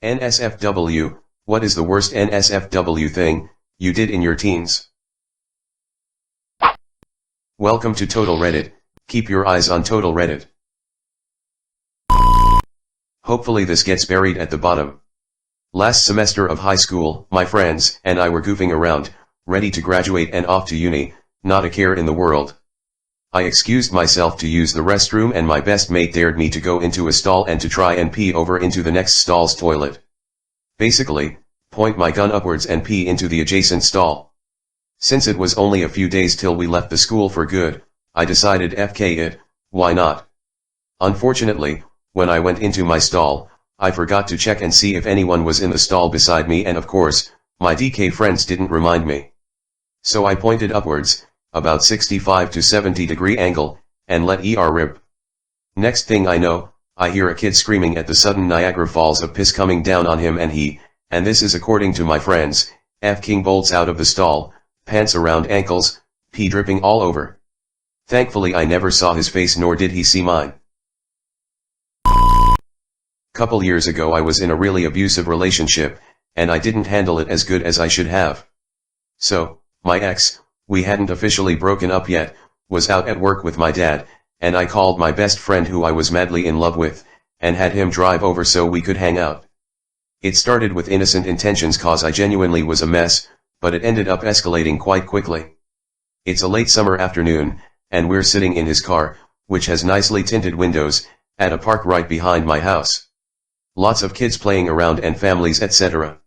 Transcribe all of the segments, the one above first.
NSFW, what is the worst NSFW thing you did in your teens? Welcome to Total Reddit, keep your eyes on Total Reddit. Hopefully this gets buried at the bottom. Last semester of high school, my friends and I were goofing around, ready to graduate and off to uni, not a care in the world. I excused myself to use the restroom and my best mate dared me to go into a stall and to try and pee over into the next stall's toilet. Basically, point my gun upwards and pee into the adjacent stall. Since it was only a few days till we left the school for good, I decided FK it, why not? Unfortunately, when I went into my stall, I forgot to check and see if anyone was in the stall beside me, and of course, my DK friends didn't remind me. So I pointed upwards, about 65 to 70 degree angle, and let ER rip. Next thing I know, I hear a kid screaming at the sudden Niagara Falls of piss coming down on him, and this is according to my friends, F-King bolts out of the stall, pants around ankles, pee dripping all over. Thankfully I never saw his face nor did he see mine. Couple years ago I was in a really abusive relationship, and I didn't handle it as good as I should have. So, my ex, we hadn't officially broken up yet, was out at work with my dad, and I called my best friend who I was madly in love with, and had him drive over so we could hang out. It started with innocent intentions cause I genuinely was a mess, but it ended up escalating quite quickly. It's a late summer afternoon, and we're sitting in his car, which has nicely tinted windows, at a park right behind my house. Lots of kids playing around and families etc.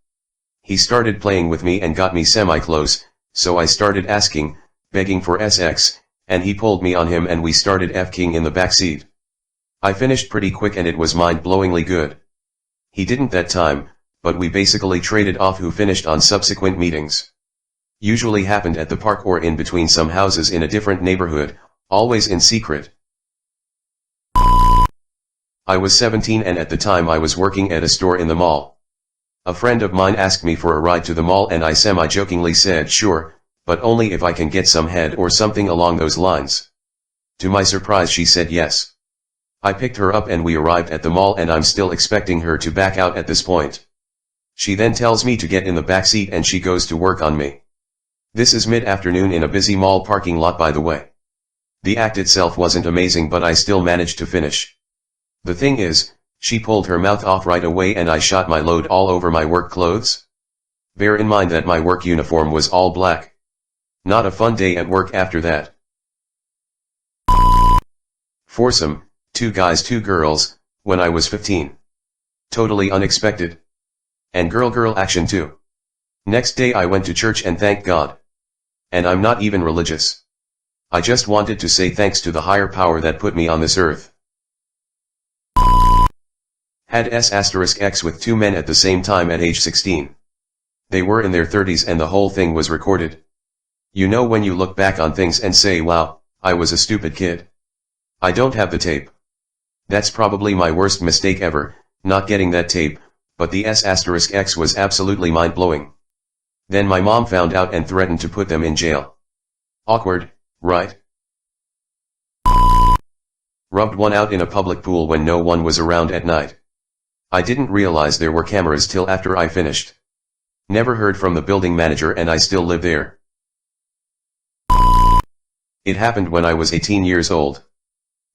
He started playing with me and got me semi-close, so I started asking, begging for SX, and he pulled me on him and we started F-king in the backseat. I finished pretty quick and it was mind-blowingly good. He didn't that time, but we basically traded off who finished on subsequent meetings. Usually happened at the park or in between some houses in a different neighborhood, always in secret. I was 17 and at the time I was working at a store in the mall. A friend of mine asked me for a ride to the mall and I semi-jokingly said sure, but only if I can get some head or something along those lines. To my surprise she said yes. I picked her up and we arrived at the mall and I'm still expecting her to back out at this point. She then tells me to get in the back seat and she goes to work on me. This is mid-afternoon in a busy mall parking lot by the way. The act itself wasn't amazing but I still managed to finish. The thing is, she pulled her mouth off right away and I shot my load all over my work clothes. Bear in mind that my work uniform was all black. Not a fun day at work after that. Foursome, 2 guys 2 girls, when I was 15. Totally unexpected. And girl action too. Next day I went to church and thank God. And I'm not even religious. I just wanted to say thanks to the higher power that put me on this earth. Had S*X with 2 men at the same time at age 16. They were in their 30s and the whole thing was recorded. You know when you look back on things and say wow, I was a stupid kid. I don't have the tape. That's probably my worst mistake ever, not getting that tape, but the S*X was absolutely mind-blowing. Then my mom found out and threatened to put them in jail. Awkward, right? Rubbed one out in a public pool when no one was around at night. I didn't realize there were cameras till after I finished. Never heard from the building manager and I still live there. It happened when I was 18 years old.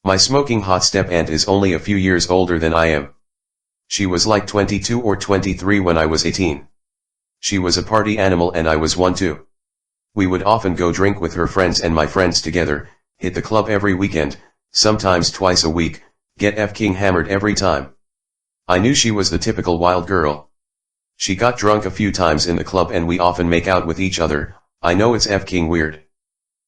My smoking hot step aunt is only a few years older than I am. She was like 22 or 23 when I was 18. She was a party animal and I was one too. We would often go drink with her friends and my friends together, hit the club every weekend, sometimes twice a week, get F-King hammered every time. I knew she was the typical wild girl. She got drunk a few times in the club and we often make out with each other. I know it's F-King weird.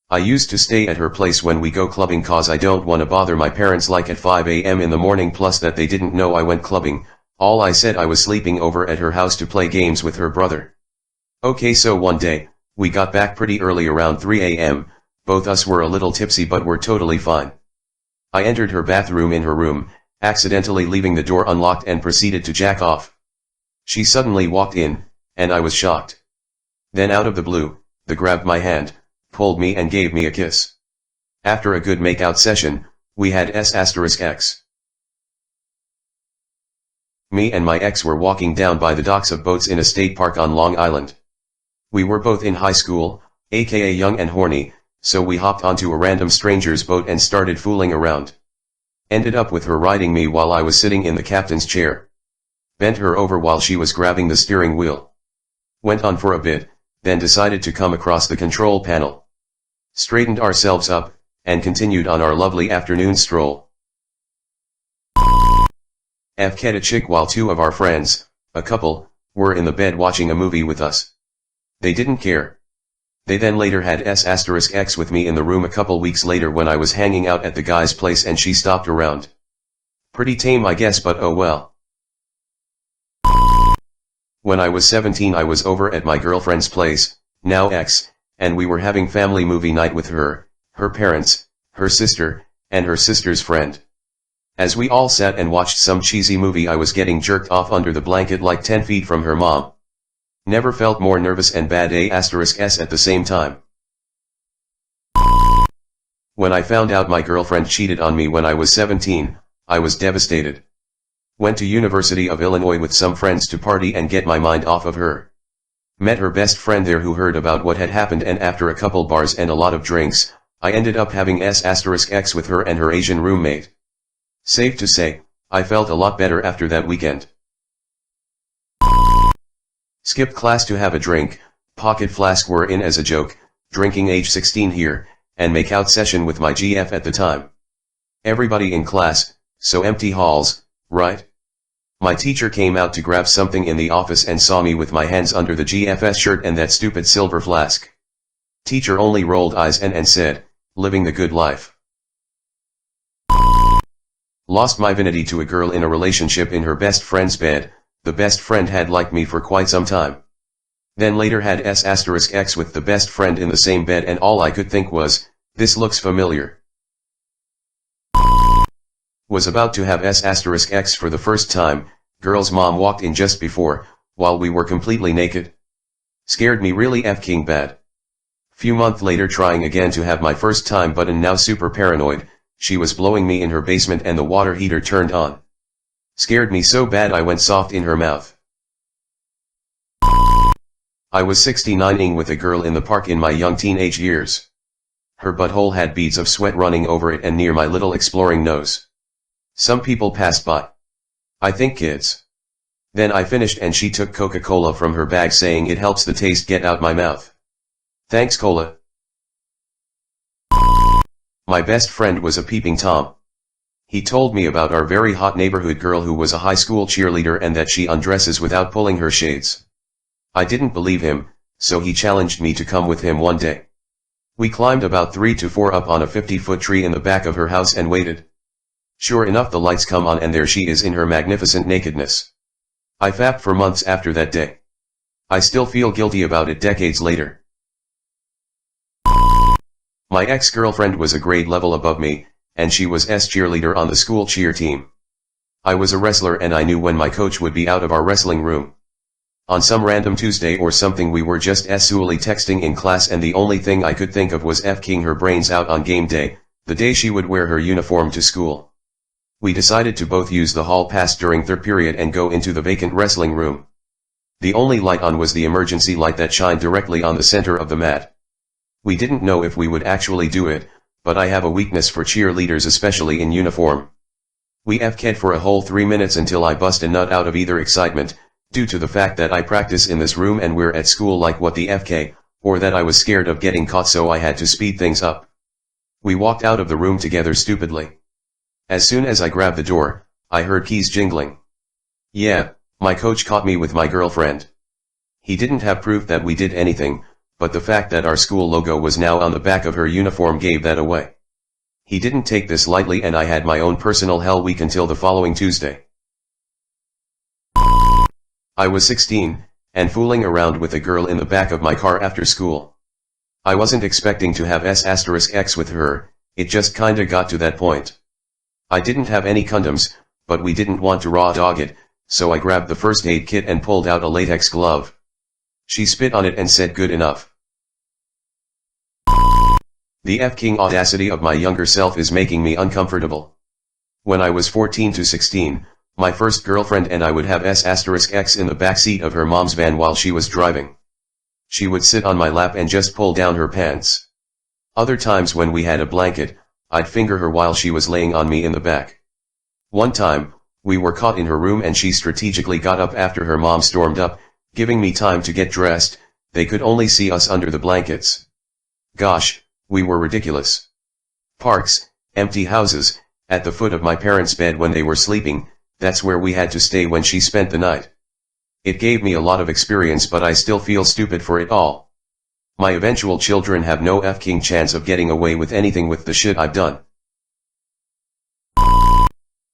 I used to stay at her place when we go clubbing cause I don't wanna bother my parents like at 5 AM in the morning, plus that they didn't know I went clubbing. All I said I was sleeping over at her house to play games with her brother. Okay, so one day, we got back pretty early around 3 AM, both us were a little tipsy but were totally fine. I entered her bathroom in her room, accidentally leaving the door unlocked and proceeded to jack off. She suddenly walked in, and I was shocked. Then out of the blue, they grabbed my hand, pulled me and gave me a kiss. After a good makeout session, we had S*X. Me and my ex were walking down by the docks of boats in a state park on Long Island. We were both in high school, aka young and horny, so we hopped onto a random stranger's boat and started fooling around. Ended up with her riding me while I was sitting in the captain's chair. Bent her over while she was grabbing the steering wheel. Went on for a bit, then decided to come across the control panel. Straightened ourselves up, and continued on our lovely afternoon stroll. F'd a chick while two of our friends, a couple, were in the bed watching a movie with us. They didn't care. They then later had S*X with me in the room a couple weeks later when I was hanging out at the guy's place and she stopped around. Pretty tame I guess, but oh well. When I was 17 I was over at my girlfriend's place, now ex, and we were having family movie night with her, her parents, her sister, and her sister's friend. As we all sat and watched some cheesy movie I was getting jerked off under the blanket like 10 feet from her mom. Never felt more nervous and bad *S at the same time. When I found out my girlfriend cheated on me when I was 17, I was devastated. Went to University of Illinois with some friends to party and get my mind off of her. Met her best friend there who heard about what had happened, and after a couple bars and a lot of drinks, I ended up having *X with her and her Asian roommate. Safe to say, I felt a lot better after that weekend. Skipped class to have a drink, pocket flask were in as a joke, drinking age 16 here, and make out session with my GF at the time. Everybody in class, so empty halls, right? My teacher came out to grab something in the office and saw me with my hands under the GF's shirt and that stupid silver flask. Teacher only rolled eyes and said, "Living the good life." Lost my virginity to a girl in a relationship in her best friend's bed. The best friend had liked me for quite some time. Then later had *X with the best friend in the same bed, and all I could think was, this looks familiar. Was about to have *X for the first time, girl's mom walked in just before, while we were completely naked. Scared me really f***ing bad. Few months later trying again to have my first time, but now super paranoid, she was blowing me in her basement and the water heater turned on. Scared me so bad I went soft in her mouth. I was 69ing with a girl in the park in my young teenage years. Her butthole had beads of sweat running over it and near my little exploring nose. Some people passed by. I think kids. Then I finished and she took Coca-Cola from her bag saying it helps the taste get out my mouth. Thanks Cola. My best friend was a peeping Tom. He told me about our very hot neighborhood girl who was a high school cheerleader and that she undresses without pulling her shades. I didn't believe him, so he challenged me to come with him one day. We climbed about 3 to 4 up on a 50-foot tree in the back of her house and waited. Sure enough, the lights come on and there she is in her magnificent nakedness. I fapped for months after that day. I still feel guilty about it decades later. My ex-girlfriend was a grade level above me, and she was cheerleader on the school cheer team. I was a wrestler and I knew when my coach would be out of our wrestling room. On some random Tuesday or something we were just solely texting in class and the only thing I could think of was f***ing her brains out on game day, the day she would wear her uniform to school. We decided to both use the hall pass during third period and go into the vacant wrestling room. The only light on was the emergency light that shined directly on the center of the mat. We didn't know if we would actually do it, but I have a weakness for cheerleaders, especially in uniform. We f***ed for a whole 3 minutes until I bust a nut out of either excitement, due to the fact that I practice in this room and we're at school like what the f***, or that I was scared of getting caught so I had to speed things up. We walked out of the room together stupidly. As soon as I grabbed the door, I heard keys jingling. Yeah, my coach caught me with my girlfriend. He didn't have proof that we did anything, but the fact that our school logo was now on the back of her uniform gave that away. He didn't take this lightly and I had my own personal hell week until the following Tuesday. I was 16, and fooling around with a girl in the back of my car after school. I wasn't expecting to have *X with her, it just kinda got to that point. I didn't have any condoms, but we didn't want to raw dog it, so I grabbed the first aid kit and pulled out a latex glove. She spit on it and said good enough. The f***ing audacity of my younger self is making me uncomfortable. When I was 14 to 16, My first girlfriend and I would have S*X in the backseat of her mom's van while she was driving. She would sit on my lap and just pull down her pants. Other times when we had a blanket, I'd finger her while she was laying on me in the back. One time, we were caught in her room and she strategically got up after her mom stormed up, giving me time to get dressed. They could only see us under the blankets. Gosh, we were ridiculous. Parks, empty houses, at the foot of my parents' bed when they were sleeping, that's where we had to stay when she spent the night. It gave me a lot of experience, but I still feel stupid for it all. My eventual children have no f***ing chance of getting away with anything with the shit I've done.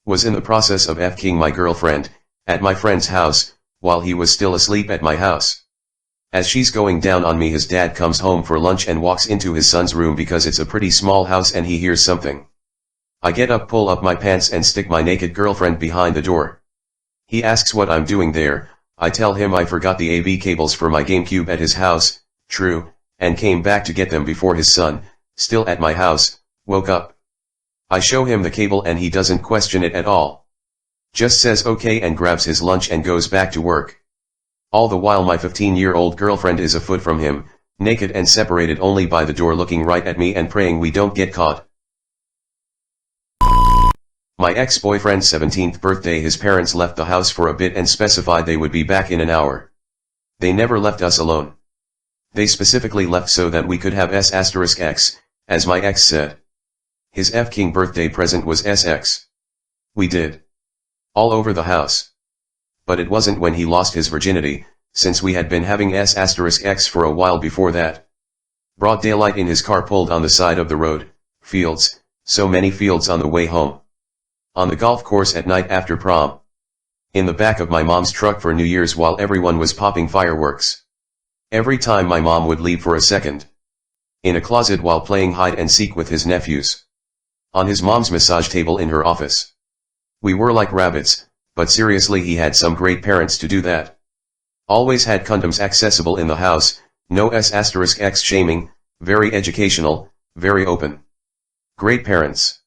Was in the process of f***ing my girlfriend, at my friend's house, while he was still asleep at my house. As she's going down on me, his dad comes home for lunch and walks into his son's room because it's a pretty small house and he hears something. I get up, pull up my pants and stick my naked girlfriend behind the door. He asks what I'm doing there. I tell him I forgot the AV cables for my GameCube at his house, true, and came back to get them before his son, still at my house, woke up. I show him the cable and he doesn't question it at all. Just says okay and grabs his lunch and goes back to work. All the while my 15-year-old girlfriend is a foot from him, naked and separated only by the door, looking right at me and praying we don't get caught. My ex-boyfriend's 17th birthday, his parents left the house for a bit and specified they would be back in an hour. They never left us alone. They specifically left so that we could have S*X, as my ex said. His f***ing birthday present was SX. We did. All over the house. But it wasn't when he lost his virginity, since we had been having S*X for a while before that. Broad daylight in his car pulled on the side of the road, fields, so many fields on the way home. On the golf course at night after prom. In the back of my mom's truck for New Year's while everyone was popping fireworks. Every time my mom would leave for a second. In a closet while playing hide and seek with his nephews. On his mom's massage table in her office. We were like rabbits, but seriously, he had some great parents to do that. Always had condoms accessible in the house, no S*X shaming, very educational, very open. Great parents.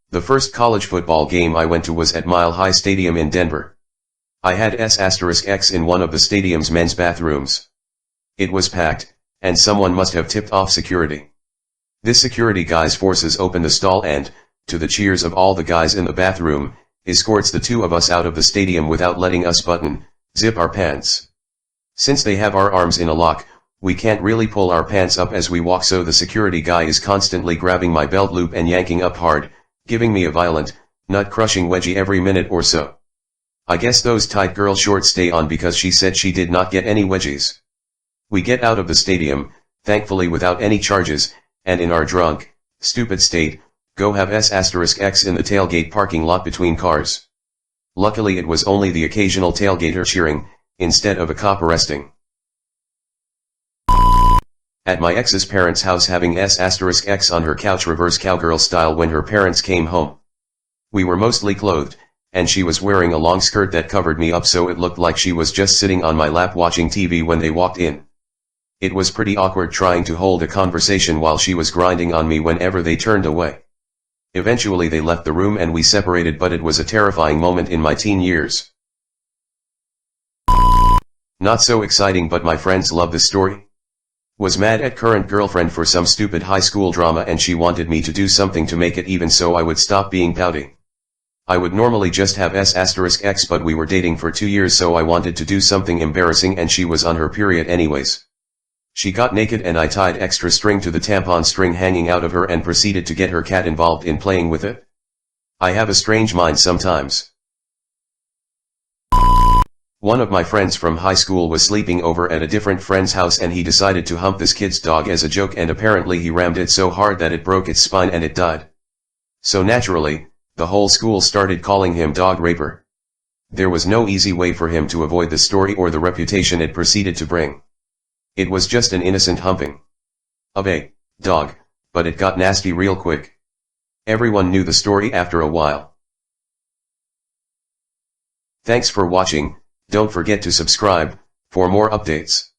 The first college football game I went to was at Mile High Stadium in Denver. I had S*X in one of the stadium's men's bathrooms. It was packed, and someone must have tipped off security. This security guy's forces opened the stall and, to the cheers of all the guys in the bathroom, escorts the two of us out of the stadium without letting us zip our pants. Since they have our arms in a lock, we can't really pull our pants up as we walk, so the security guy is constantly grabbing my belt loop and yanking up hard, giving me a violent, nut-crushing wedgie every minute or so. I guess those tight girl shorts stay on because she said she did not get any wedgies. We get out of the stadium, thankfully without any charges, and in our drunk, stupid state, go have S*X in the tailgate parking lot between cars. Luckily it was only the occasional tailgater cheering, instead of a cop arresting. At my ex's parents' house, having S*X on her couch reverse cowgirl style when her parents came home. We were mostly clothed, and she was wearing a long skirt that covered me up so it looked like she was just sitting on my lap watching TV when they walked in. It was pretty awkward trying to hold a conversation while she was grinding on me whenever they turned away. Eventually they left the room and we separated, but it was a terrifying moment in my teen years. Not so exciting, but my friends love this story. Was mad at current girlfriend for some stupid high school drama and she wanted me to do something to make it even so I would stop being pouty. I would normally just have S*X, but we were dating for 2 years, so I wanted to do something embarrassing and she was on her period anyways. She got naked and I tied extra string to the tampon string hanging out of her and proceeded to get her cat involved in playing with it. I have a strange mind sometimes. One of my friends from high school was sleeping over at a different friend's house and he decided to hump this kid's dog as a joke, and apparently he rammed it so hard that it broke its spine and it died. So naturally, the whole school started calling him dog raper. There was no easy way for him to avoid the story or the reputation it proceeded to bring. It was just an innocent humping of a dog, but it got nasty real quick. Everyone knew the story after a while. Thanks for watching. Don't forget to subscribe for more updates.